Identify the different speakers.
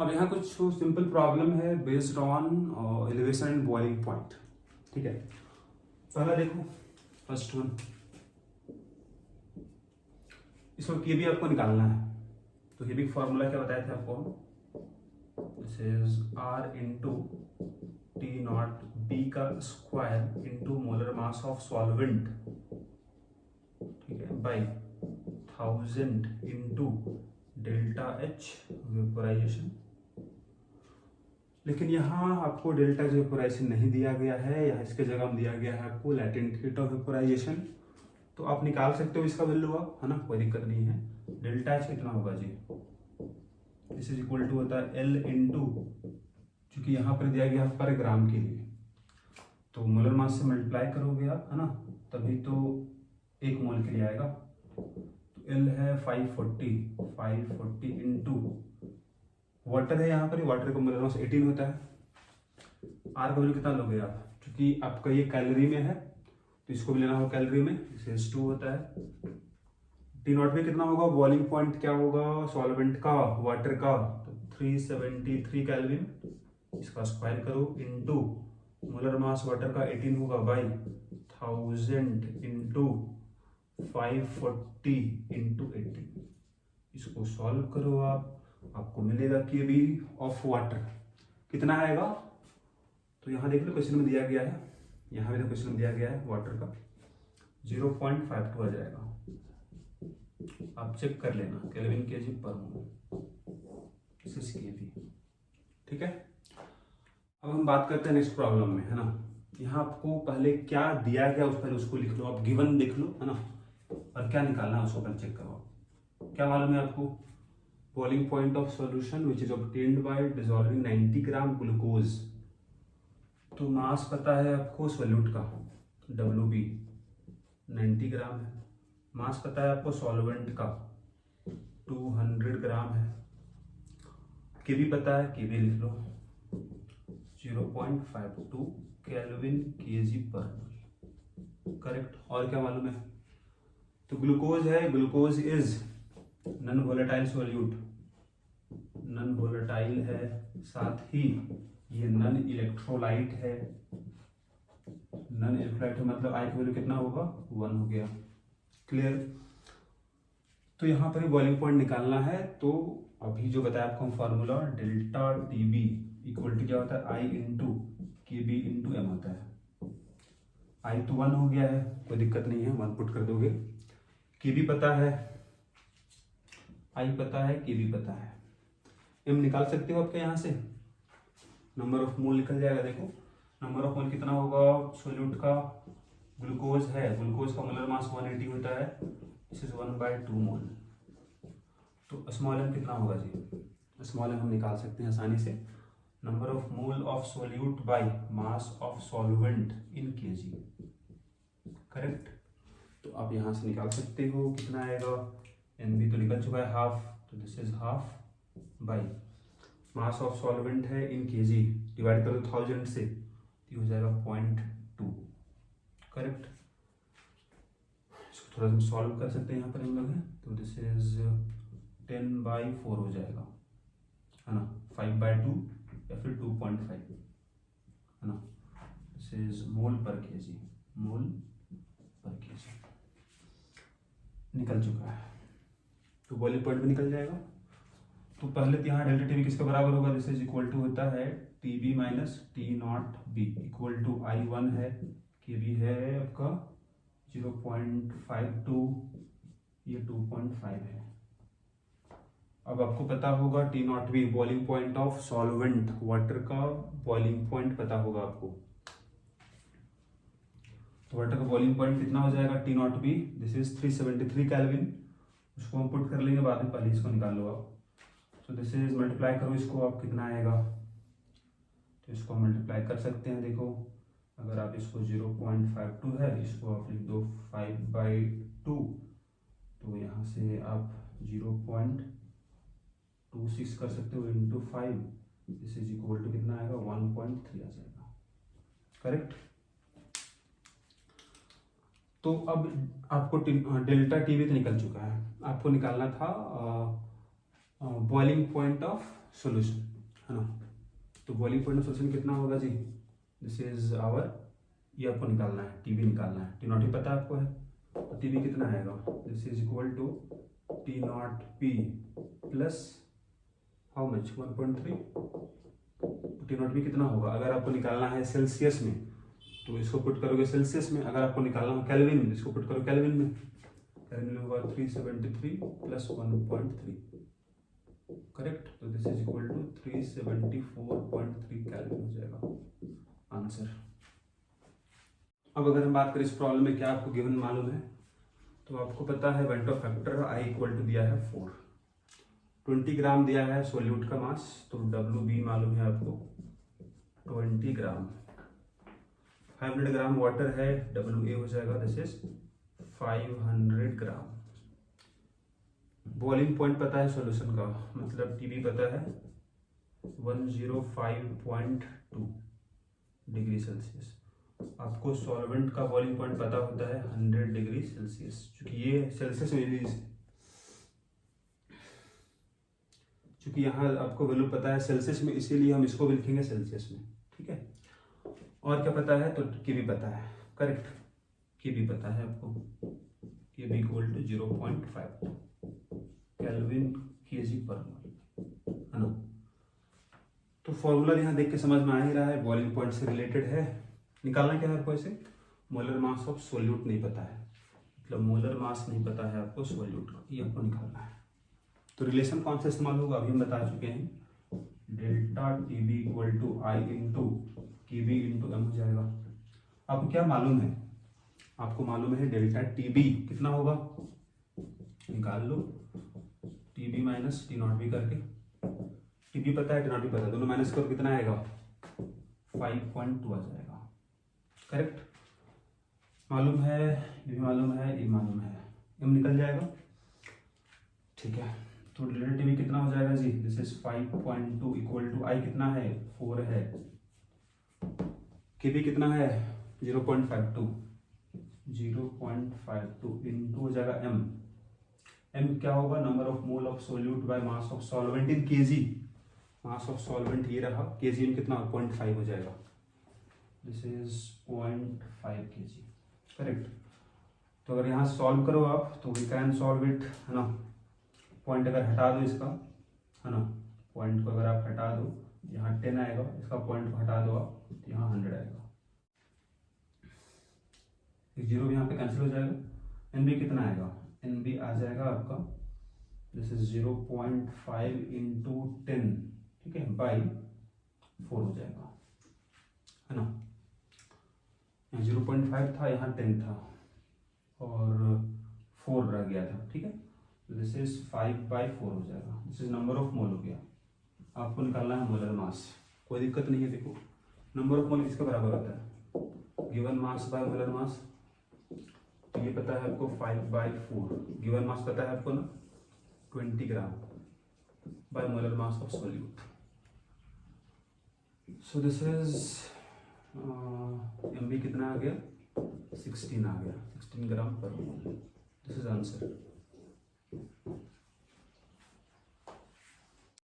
Speaker 1: अब यहाँ कुछ सिंपल प्रॉब्लम है based on elevation and boiling point. ठीक है, पहला देखो फर्स्ट वन, इसको के भी आपको निकालना है। तो के भी फॉर्मूला क्या बताए थे आपको, this is R into T naught B का square into molar mass of solvent, ठीक है, by 1000 into delta H vaporization. लेकिन यहाँ आपको डेल्टा जो वेपोराइजेशन नहीं दिया गया है, यहाँ इसके जगह में दिया गया है आपको लैटेंट हीट ऑफ वेपोराइजेशन। तो आप निकाल सकते हो इसका वैल्यू आप, है ना, कोई दिक्कत नहीं है। डेल्टा एच कितना होगा जी, दिस इज इक्वल टू होता है एल इंटू, चूंकि यहाँ पर दिया गया पर ग्राम के लिए, तो मोलर मास से मल्टीप्लाई करोगे आप, है ना, तभी तो एक मोल के लिए आएगा। तो एल है 540 इंटू वाटर है, यहाँ पर वाटर का मोलर मास 18 होता है। आर का वैल्यू कितना लोगे आप, क्योंकि आपका ये कैलोरी में है तो इसको भी लेना होगा कैलोरी में, इसे 2 होता है। टी नॉट में कितना होगा, बॉइलिंग पॉइंट क्या होगा सॉल्वेंट का, वाटर का, तो 373 कैलोरी। इसका स्क्वायर करो इंटू मोलर मास वाटर का 18 होगा बाई 1000 इंटू 540 इंटू 18। इसको सॉल्व करो आप, आपको मिलेगा के बी ऑफ वाटर कितना आएगा। तो यहाँ देख लो क्वेश्चन में दिया गया है, यहाँ भी तो क्वेश्चन में दिया गया है वाटर का 0.52 आ जाएगा। आप चेक कर लेना केल्विन केजी पर मोल, ठीक है। अब हम बात करते हैं नेक्स्ट प्रॉब्लम में, है ना। यहाँ आपको पहले क्या दिया गया उस पहले उसको लिख लो, आप गिवन देख लो, है ना, और क्या निकालना है उसको पहले चेक करो। क्या मालूम है आपको, boiling point of solution which is obtained by dissolving 90 gram glucose. तो मास पता है आपको सोल्यूट का WB 90 ग्राम है, मास पता है आपको सॉल्वेंट का 200 ग्राम है, के भी पता है, के भी लिख लो 0.52 केल्विन केजी पर मोल, करेक्ट। और क्या मालूम है, तो ग्लूकोज है, glucose is non volatile solute, non volatile है, साथ ही ये नॉन इलेक्ट्रोलाइट है। नॉन इलेक्ट्रोलाइट है मतलब आई का वैल्यू कितना होगा, 1 हो गया, क्लियर। तो यहाँ पर बॉइलिंग पॉइंट निकालना है, तो अभी जो बताया आपको formula delta TB equal to क्या होता है, i into K B into M होता है। आई तो 1 हो गया है, कोई दिक्कत नहीं है, 1 पुट कर दोगे। के बी पता है, आई पता है, के बी पता है, एम निकाल सकते हो आपके यहाँ से, नंबर ऑफ मोल निकल जाएगा। देखो नंबर ऑफ मोल कितना होगा सोल्यूट का, ग्लूकोज है, ग्लूकोज का मोलर मास 180 होता है, दिस इज 1/2 मोल। तो स्मॉल एम कितना होगा जी, स्मॉल एम हम निकाल सकते हैं आसानी से, number of mole of solute by mass of solvent in KG, correct. तो आप यहाँ से निकाल सकते हो कितना आएगा, एन बी तो निकल चुका है हाफ, तो this is half by mass of solvent है इन केजी, डिवाइड कर दो 1000 से, तो हो जाएगा 0.2, करेक्ट। इसको थोड़ा सा सॉल्व कर सकते हैं यहाँ पर हम लोग हैं, तो दिस इज 10/4 हो जाएगा, है ना, 5/2 या फिर 2.5, है ना। दिस इज मोल पर केजी, मोल पर केजी निकल चुका है, तो बॉइलिंग पॉइंट भी निकल जाएगा। तो पहले तो यहाँ डेल्टा टीबी किसके बराबर होगा, दिस इज इक्वल टू होता है TB minus T naught B equal to I 1 है, के बी है आपका 0.52, ये 2.5 है। अब आपको पता होगा T naught B boiling point of solvent, water का बॉइलिंग पॉइंट पता होगा आपको, तो वाटर का बॉइलिंग पॉइंट कितना हो जाएगा T naught B, this is 373 kelvin, उसको हम पुट कर लेंगे बाद में, पहले इसको निकाल लो आप। तो दिस इज मल्टीप्लाई करो इसको आप, कितना आएगा, तो इसको मल्टीप्लाई कर सकते हैं। देखो अगर आप इसको 0.52 है, इसको आप लिख दो 5/2, तो यहाँ से आप 0.26 कर सकते हो into 5, this is equal to कितना आएगा 1.3 आ जाएगा, करेक्ट। तो अब आपको डेल्टा टीवी तो निकल चुका है, आपको निकालना था बॉइलिंग पॉइंट ऑफ सॉल्यूशन, है ना। तो बॉइलिंग पॉइंट ऑफ सॉल्यूशन कितना होगा जी, दिस इज आवर, ये आपको निकालना है, टी बी निकालना है, टी नॉट ही पता है आपको है, तो टी बी कितना आएगा, this is equal to T not P plus how much 1.3, T not P कितना होगा, अगर आपको निकालना है सेल्सियस में तो इसको पुट करोगे सेल्सियस में, अगर आपको निकालना हो केल्विन में इसको पुट करो केल्विन में, केल्विन में होगा 373 प्लस 1.3, करेक्ट। तो this is equal to 374.3 kelvin हो जाएगा आंसर। अब अगर हम बात करें इस प्रॉब्लम में, क्या आपको गिवन मालूम है, तो आपको पता है वेंटो फैक्टर आई इक्वल टू दिया है 4, 20 ग्राम दिया है सोल्यूट का मास, तो डब्ल्यू बी मालूम है आपको 20 ग्राम, 500 ग्राम वाटर है, डब्ल्यू ए हो जाएगा this is 500 gram. Boiling point पता है सॉल्यूशन का, मतलब टीबी पता है 105.2 डिग्री सेल्सियस। आपको सॉल्वेंट का बॉइलिंग पॉइंट पता होता है 100 डिग्री सेल्सियस, क्योंकि ये सेल्सियस में, क्योंकि यहाँ आपको वैल्यू पता है सेल्सियस में, इसीलिए हम इसको भी लिखेंगे सेल्सियस में, ठीक है। और क्या पता है, तो के भी पता है, करेक्ट, के भी पता है आपको, K B equal to 0.52 kelvin kg पर मोल, है ना। तो फॉर्मूला यहाँ देख के समझ में आ ही रहा है, बॉइलिंग पॉइंट से रिलेटेड है। निकालना क्या है आपको, ऐसे मोलर मास ऑफ सोल्यूट नहीं पता है, मतलब मोलर मास नहीं पता है आपको सोल्यूट का, ये आपको निकालना है। तो रिलेशन कौन सा इस्तेमाल होगा, अभी हम बता चुके हैं, delta T B equal to i into K B into M हो जाएगा। आपको क्या मालूम है, आपको मालूम है डेल्टा टी बी कितना होगा, निकाल लो, T B minus T naught B करके, टी बी पता है टी नॉट बी पता है, दोनों माइनस करो कितना आएगा 5.2 आ जाएगा, करेक्ट। मालूम है, ये भी मालूम है, ये मालूम है, एम निकल जाएगा, ठीक है। तो डेल्टा टी बी कितना हो जाएगा जी, दिस इज 5.2 इक्वल टू आई कितना है 4 है, के बी कितना है 0.52 इंटू हो जाएगा एम, एम क्या होगा, number of mole of solute by mass of solvent in KG, mass of solvent ये रहा, केजी में कितना 0.5 हो जाएगा, दिस इज 0.5 केजी, करेक्ट। तो अगर यहाँ सॉल्व करो आप तो वी कैन सॉल्व इट, है ना। पॉइंट अगर हटा दो इसका, है ना, पॉइंट को अगर आप हटा दो, यहाँ 10 आएगा, इसका पॉइंट को हटा दो आप, यहाँ 100 आएगा, एक जीरो भी यहाँ पे कैंसिल हो जाएगा, एन बी कितना आएगा, एन बी आ जाएगा आपका, दिस इज 0.5 इंटू 10, ठीक है, बाई 4 हो जाएगा, है ना। यहाँ 0.5 था, यहाँ 10 था और 4 रह गया था, ठीक है। दिस इज 5/4 हो जाएगा, this is number of mole हो गया। आपको निकालना है मोलर मास, कोई दिक्कत नहीं है। देखो नंबर ऑफ मोल किसके बराबर होता है, गिवन मास बाय मोलर मास, तो ये पता है आपको 5/4, गिवन मास पता है आपको ना 20 gram by molar mass of solute. So this is M B कितना आ गया 16 आ गया, 16 ग्राम पर मोल, दिस इज आंसर।